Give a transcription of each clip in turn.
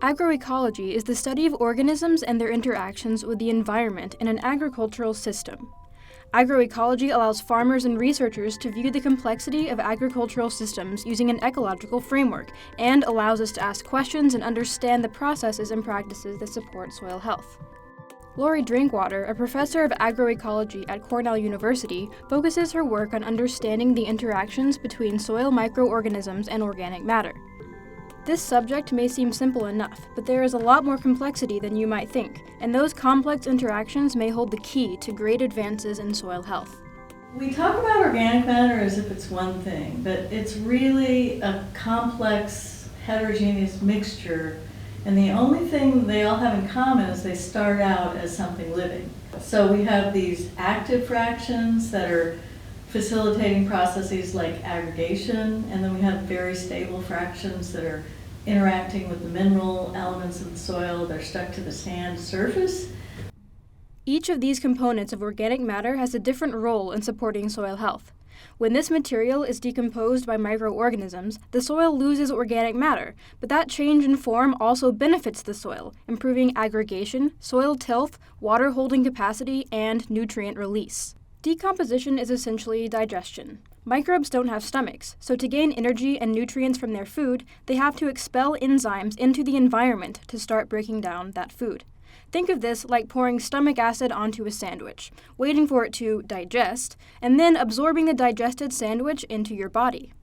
Agroecology is the study of organisms and their interactions with the environment in an agricultural system. Agroecology allows farmers and researchers to view the complexity of agricultural systems using an ecological framework and allows us to ask questions and understand the processes and practices that support soil health. Laurie Drinkwater, a professor of agroecology at Cornell University, focuses her work on understanding the interactions between soil microorganisms and organic matter. This subject may seem simple enough, but there is a lot more complexity than you might think, and those complex interactions may hold the key to great advances in soil health. We talk about organic matter as if it's one thing, but it's really a complex, heterogeneous mixture, and the only thing they all have in common is they start out as something living. So we have these active fractions that are facilitating processes like aggregation, and then we have very stable fractions that are interacting with the mineral elements of the soil. They're stuck to the sand surface. Each of these components of organic matter has a different role in supporting soil health. When this material is decomposed by microorganisms, the soil loses organic matter, but that change in form also benefits the soil, improving aggregation, soil tilth, water holding capacity, and nutrient release. Decomposition is essentially digestion. Microbes don't have stomachs, so to gain energy and nutrients from their food, they have to expel enzymes into the environment to start breaking down that food. Think of this like pouring stomach acid onto a sandwich, waiting for it to digest, and then absorbing the digested sandwich into your body.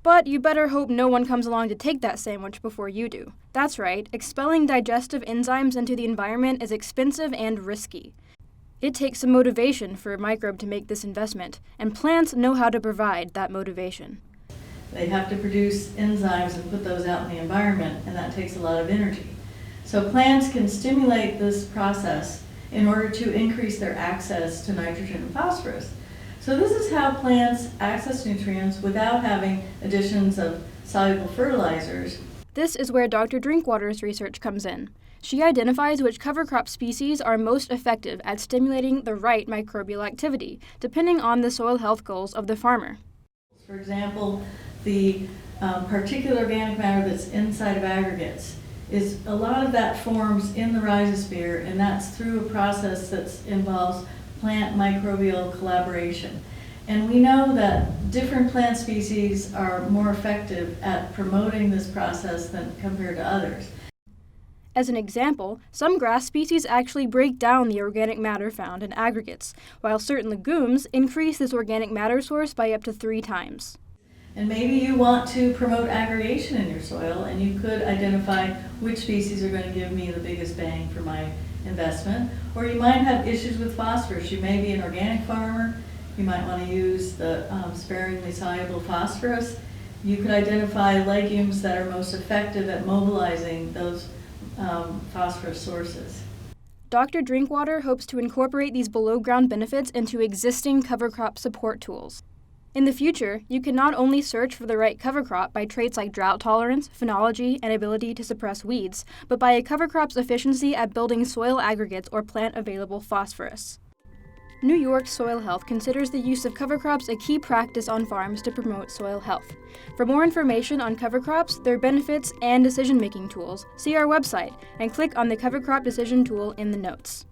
But you better hope no one comes along to take that sandwich before you do. That's right, expelling digestive enzymes into the environment is expensive and risky. It takes some motivation for a microbe to make this investment, and plants know how to provide that motivation. They have to produce enzymes and put those out in the environment, and that takes a lot of energy. So plants can stimulate this process in order to increase their access to nitrogen and phosphorus. So this is how plants access nutrients without having additions of soluble fertilizers. This is where Dr. Drinkwater's research comes in. She identifies which cover crop species are most effective at stimulating the right microbial activity, depending on the soil health goals of the farmer. For example, the particulate organic matter that's inside of aggregates, is a lot of that forms in the rhizosphere, and that's through a process that involves plant microbial collaboration. And we know that different plant species are more effective at promoting this process than compared to others. As an example, some grass species actually break down the organic matter found in aggregates, while certain legumes increase this organic matter source by up to 3 times. And maybe you want to promote aggregation in your soil, and you could identify which species are going to give me the biggest bang for my investment. Or you might have issues with phosphorus. You may be an organic farmer. You might want to use the sparingly soluble phosphorus. You could identify legumes that are most effective at mobilizing those phosphorus sources. Dr. Drinkwater hopes to incorporate these below-ground benefits into existing cover crop support tools. In the future, you can not only search for the right cover crop by traits like drought tolerance, phenology, and ability to suppress weeds, but by a cover crop's efficiency at building soil aggregates or plant-available phosphorus. New York Soil Health considers the use of cover crops a key practice on farms to promote soil health. For more information on cover crops, their benefits, and decision-making tools, see our website and click on the cover crop decision tool in the notes.